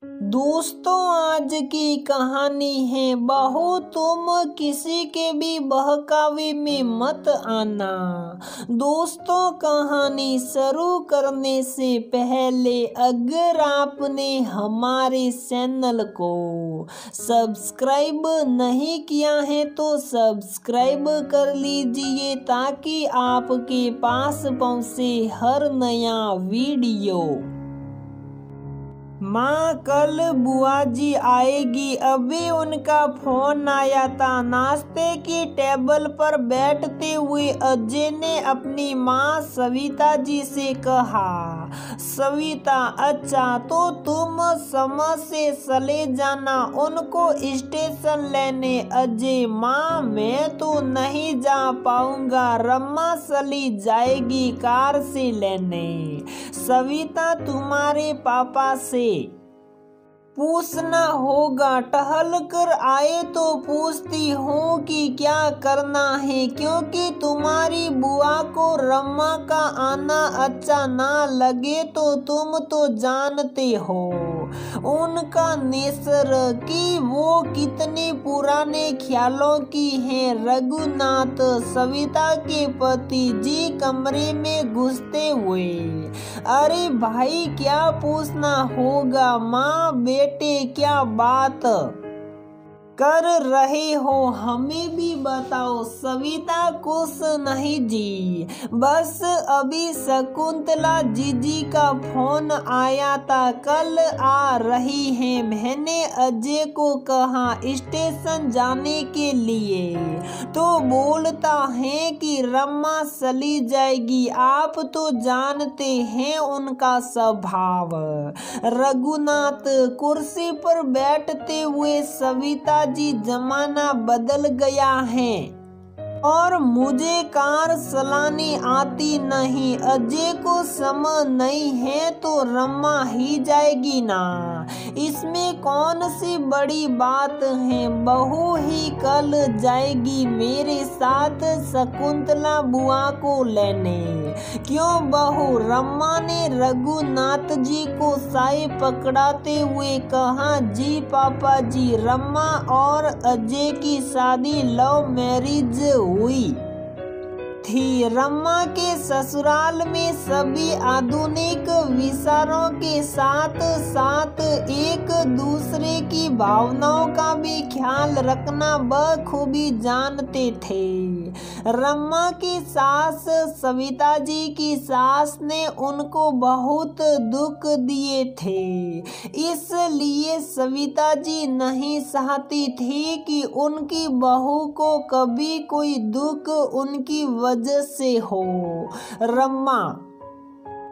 दोस्तों, आज की कहानी है बहू तुम किसी के भी बहकावे में मत आना। दोस्तों, कहानी शुरू करने से पहले अगर आपने हमारे चैनल को सब्सक्राइब नहीं किया है तो सब्सक्राइब कर लीजिए ताकि आपके पास पहुंचे हर नया वीडियो। माँ, कल बुआ जी आएगी। अभी उनका फोन आया था। नाश्ते की टेबल पर बैठते हुए अजय ने अपनी माँ सविता जी से कहा, सविता, अच्छा तो तुम समय से चले जाना उनको स्टेशन लेने। अजय, माँ मैं तो नहीं जा पाऊंगा, रमा चली जाएगी कार से लेने। सविता, तुम्हारे पापा से पूछना होगा, टहल कर आए तो पूछती हूँ कि क्या करना है, क्योंकि तुम्हारी बुआ को रमा का आना अच्छा ना लगे तो तुम तो जानते हो उनका नेचर कि वो कितनी पुराने ख्यालों की है। रघुनाथ, सविता के पति जी कमरे में घुसते हुए, अरे भाई क्या पूछना होगा माँ, बेटे क्या बात कर रहे हो हमें भी बताओ। सविता, कुछ नहीं जी, बस अभी शकुंतला जीजी का फोन आया था, कल आ रही हैं। मैंने अजय को कहा स्टेशन जाने के लिए तो बोलता है कि रमा चली जाएगी। आप तो जानते हैं उनका स्वभाव। रघुनाथ, कुर्सी पर बैठते हुए, सविता जी, जमाना बदल गया है और मुझे कार चलानी आती नहीं। अजय को समय नहीं है तो रमा ही जाएगी ना, इसमें कौन सी बड़ी बात है। बहू ही कल जाएगी मेरे साथ शकुंतला बुआ को लेने। क्यों बहू? रमा ने रघुनाथ जी को साए पकड़ाते हुए कहा, जी पापा जी, रमा और अजय की शादी लव मैरिज हुई थी। रमा के ससुराल में सभी आधुनिक विचारों के साथ साथ एक दूसरे की भावनाओं का भी ख्याल रखना बखूबी जानते थे। रमा की सास सविता जी की सास ने उनको बहुत दुख दिए थे, इसलिए सविता जी नहीं चाहती थी कि उनकी बहू को कभी कोई दुख उनकी वजह से हो। रमा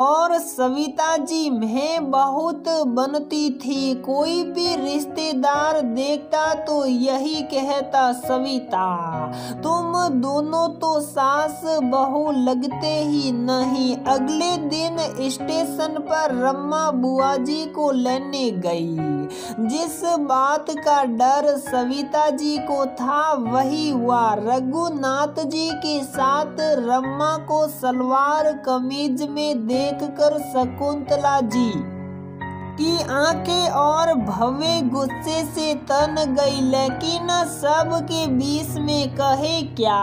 और सविता जी में बहुत बनती थी। कोई भी रिश्तेदार देखता तो यही कहता, सविता तुम दोनों तो सास बहू लगते ही नहीं। अगले दिन स्टेशन पर रमा बुआ जी को लेने गई। जिस बात का डर सविता जी को था वही हुआ। रघुनाथ जी के साथ रमा को सलवार कमीज में देखकर शकुंतला जी की आंखें और भव्य गुस्से से तन गई, लेकिन सब के बीच में कहे क्या।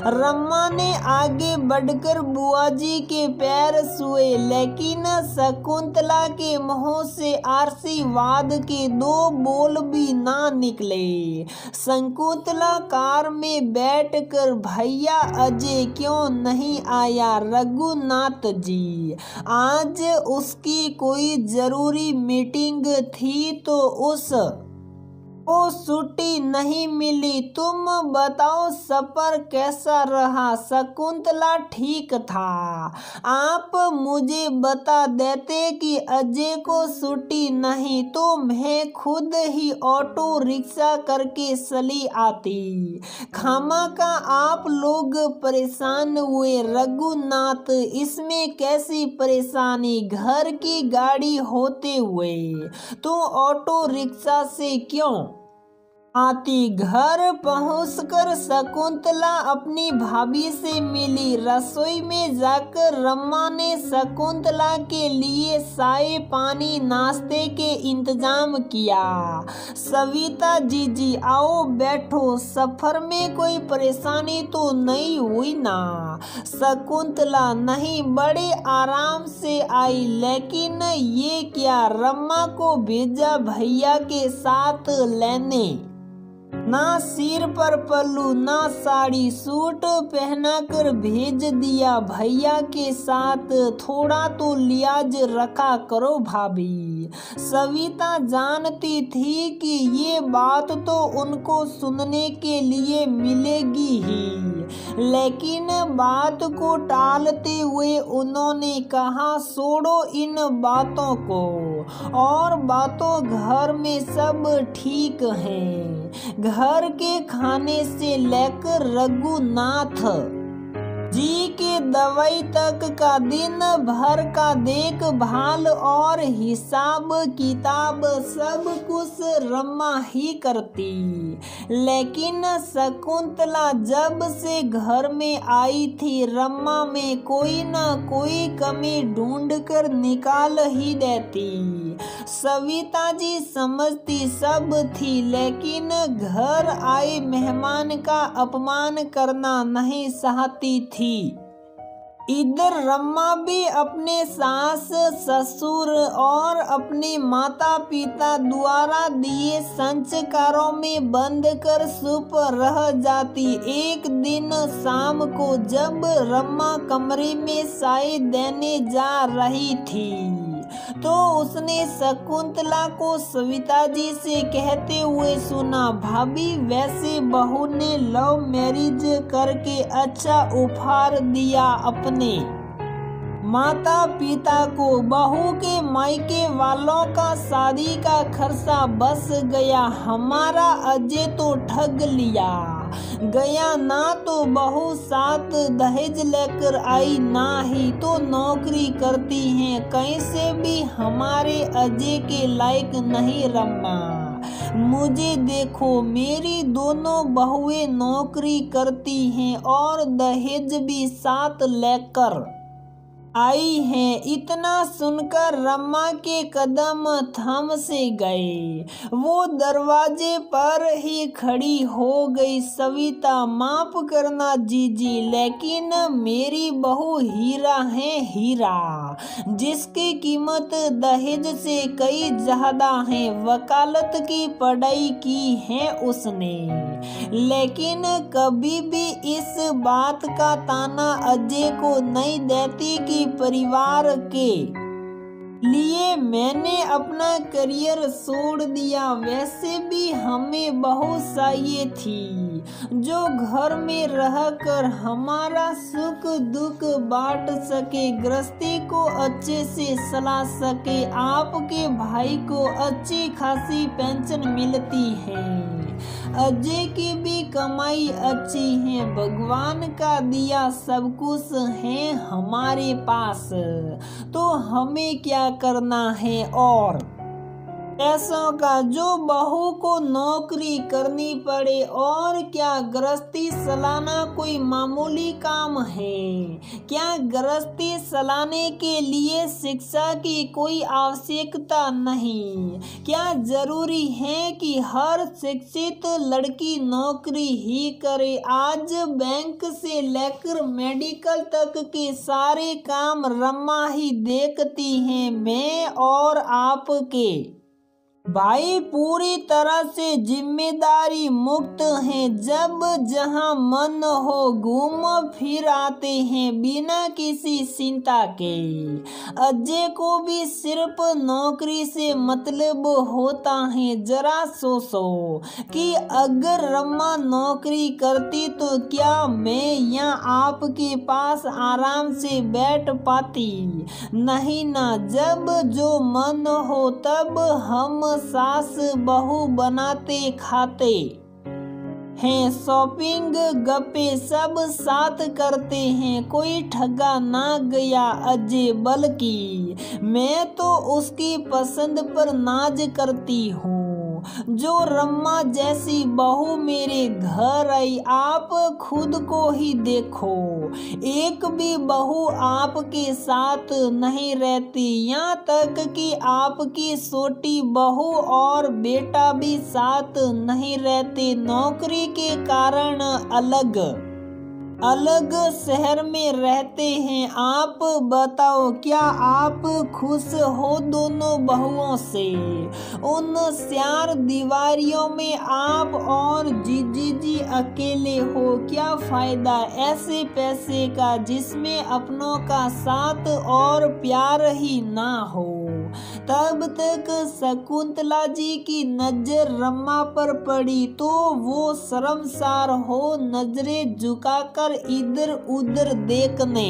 रमा ने आगे बढ़कर बुआ जी के पैर छुए, लेकिन शकुंतला के मुंह से आशीर्वाद के दो बोल भी ना निकले। शकुंतला कार में बैठकर, भैया अजय क्यों नहीं आया? रघुनाथ जी, आज उसकी कोई जरूरी मीटिंग थी तो छुट्टी नहीं मिली। तुम बताओ सफर कैसा रहा? शकुंतला, ठीक था। आप मुझे बता देते कि अजय को छुट्टी नहीं तो मैं खुद ही ऑटो रिक्शा करके चली आती। खामखा आप लोग परेशान हुए। रघुनाथ, इसमें कैसी परेशानी? घर की गाड़ी होते हुए तो ऑटो रिक्शा से क्यों आती घर पहुंचकर शकुंतला अपनी भाभी से मिली। रसोई में जाकर रमा ने शकुंतला के लिए चाय पानी नाश्ते के इंतजाम किया। सविता जीजी आओ बैठो, सफर में कोई परेशानी तो नहीं हुई ना? शकुंतला नहीं, बड़े आराम से आई। लेकिन ये क्या, रमा को भेजा भैया के साथ लेने? ना सिर पर पल्लू ना साड़ी, सूट पहना कर भेज दिया भैया के साथ। थोड़ा तो लिहाज रखा करो भाभी। सविता जानती थी कि ये बात तो उनको सुनने के लिए मिलेगी ही, लेकिन बात को टालते हुए उन्होंने कहा छोड़ो इन बातों को, और बातों घर में सब ठीक है। घर के खाने से लेकर रघुनाथ जी के दवाई तक का दिन भर का देखभाल और हिसाब किताब सब कुछ रमा ही करती। लेकिन शकुंतला जब से घर में आई थी, रमा में कोई ना कोई कमी ढूंढ कर निकाल ही देती। सविता जी समझती सब थी, लेकिन घर आए मेहमान का अपमान करना नहीं चाहती थी। इधर रमा भी अपने सास ससुर और अपने माता पिता द्वारा दिए संस्कारों में बंद कर चुप रह जाती। एक दिन शाम को जब रमा कमरे में चाय देने जा रही थी, तो उसने शकुंतला को सविता जी से कहते हुए सुना, भाभी वैसे बहू ने लव मैरिज करके अच्छा उपहार दिया अपने माता पिता को। बहू के मायके वालों का शादी का खर्चा बस गया, हमारा अजय तो ठग लिया गया। ना तो बहू साथ दहेज लेकर आई, ना ही तो नौकरी करती हैं। कैसे भी हमारे अजय के लायक नहीं रमा। मुझे देखो, मेरी दोनों बहुएं नौकरी करती हैं और दहेज भी साथ लेकर आई हैं। इतना सुनकर रमा के कदम थम से गए, वो दरवाजे पर ही खड़ी हो गई। सविता माफ करना जीजी, लेकिन मेरी बहू हीरा है, हीरा जिसकी कीमत दहेज से कई ज्यादा है। वकालत की पढ़ाई की है उसने, लेकिन कभी भी इस बात का ताना अजय को नहीं देती कि परिवार के लिए मैंने अपना करियर छोड़ दिया। वैसे भी हमें बहू चाहिए थी जो घर में रहकर हमारा सुख दुख बांट सके, गृहस्थी को अच्छे से चला सके। आपके भाई को अच्छी खासी पेंशन मिलती है, अजय की भी कमाई अच्छी है, भगवान का दिया सब कुछ है हमारे पास, तो हमें क्या करना है और पैसों का। जो बहू को नौकरी करनी पड़े, और क्या गृहस्थी चलाना कोई मामूली काम है? क्या गृहस्थी चलाने के लिए शिक्षा की कोई आवश्यकता नहीं? क्या जरूरी है कि हर शिक्षित लड़की नौकरी ही करे? आज बैंक से लेकर मेडिकल तक के सारे काम रमा ही देखती हैं। मैं और आपके भाई पूरी तरह से जिम्मेदारी मुक्त हैं। जब जहां मन हो घूम फिर आते हैं बिना किसी चिंता के। अजय को भी सिर्फ नौकरी से मतलब होता है। जरा सोचो कि अगर रमा नौकरी करती तो क्या मैं यहाँ आपके पास आराम से बैठ पाती? नहीं ना। जब जो मन हो तब हम सास बहू बनाते खाते हैं, शॉपिंग गप्पे सब साथ करते हैं। कोई ठगा ना गया अजय, बल्कि मैं तो उसकी पसंद पर नाज करती हूँ। जो रम्मा जैसी बहू मेरे घर आई, आप खुद को ही देखो, एक भी बहू आपके साथ नहीं रहती, यहाँ तक कि आपकी छोटी बहू और बेटा भी साथ नहीं रहते, नौकरी के कारण अलग अलग शहर में रहते हैं। आप बताओ, क्या आप खुश हो दोनों बहुओं से? उन चार दीवारियों में आप और जीजी जी अकेले हो, क्या फायदा ऐसे पैसे का जिसमें अपनों का साथ और प्यार ही ना हो। तब तक शकुंतला जी की नजर रम्मा पर पड़ी तो वो शर्मसार हो नजरें झुकाकर इधर उधर देखने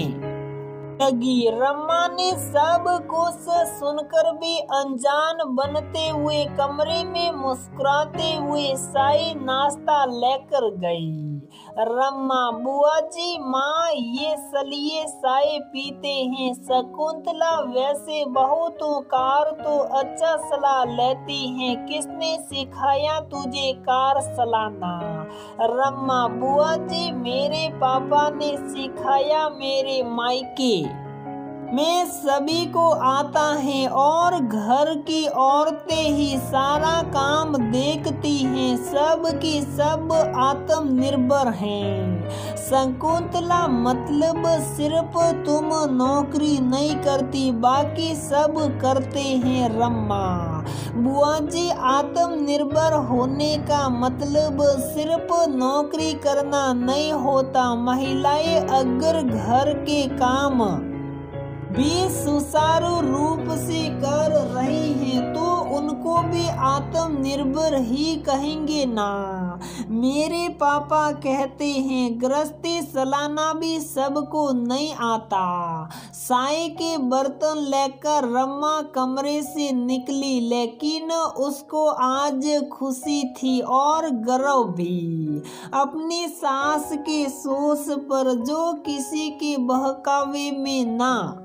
लगी। रम्मा ने सब कुछ सुनकर भी अनजान बनते हुए कमरे में मुस्कुराते हुए शाही नाश्ता लेकर गई। रम्मा, बुआ जी, माँ ये सलिए चाय पीते हैं। शकुंतला, वैसे बहू तो कार तो अच्छा सलाह लेती है, किसने सिखाया तुझे कार चलाना? रम्मा, बुआ जी मेरे पापा ने सिखाया, मेरे मायके में सभी को आता है और घर की औरतें ही सारा काम देखती हैं, सब की सब आत्मनिर्भर हैं। शकुंतला, मतलब सिर्फ तुम नौकरी नहीं करती, बाकी सब करते हैं। रम्मा, बुआ जी आत्मनिर्भर होने का मतलब सिर्फ नौकरी करना नहीं होता, महिलाएं अगर घर के काम भी सुचारू रूप से कर रही हैं तो उनको भी आत्मनिर्भर ही कहेंगे ना। मेरे पापा कहते हैं गृहस्थी चलाना भी सबको नहीं आता। चाय के बर्तन लेकर रम्मा कमरे से निकली, लेकिन उसको आज खुशी थी और गर्व भी अपनी सास के सोच पर, जो किसी के बहकावे में ना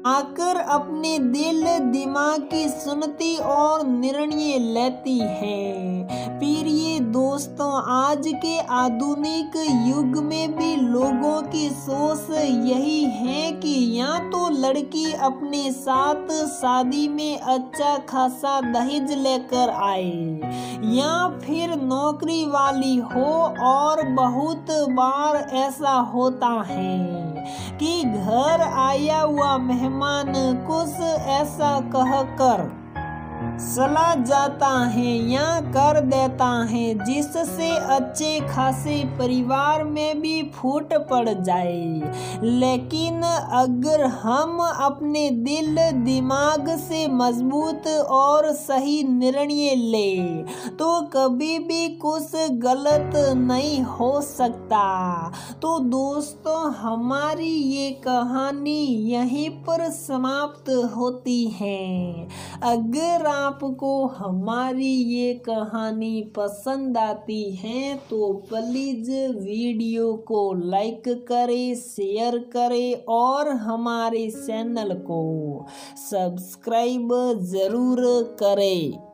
आकर अपने दिल दिमाग की सुनती और निर्णय लेती है। प्रिय दोस्तों, आज के आधुनिक युग में भी लोगों की सोच यही है कि या तो लड़की अपने साथ शादी में अच्छा खासा दहेज लेकर आए या फिर नौकरी वाली हो, और बहुत बार ऐसा होता है कि घर आया हुआ मेहमान कुछ ऐसा कहकर चला जाता है या कर देता है जिससे अच्छे खासे परिवार में भी फूट पड़ जाए। लेकिन अगर हम अपने दिल दिमाग से मजबूत और सही निर्णय ले तो कभी भी कुछ गलत नहीं हो सकता। तो दोस्तों, हमारी ये कहानी यहीं पर समाप्त होती है। अगर आपको हमारी ये कहानी पसंद आती है तो प्लीज वीडियो को लाइक करें, शेयर करें और हमारे चैनल को सब्सक्राइब जरूर करें।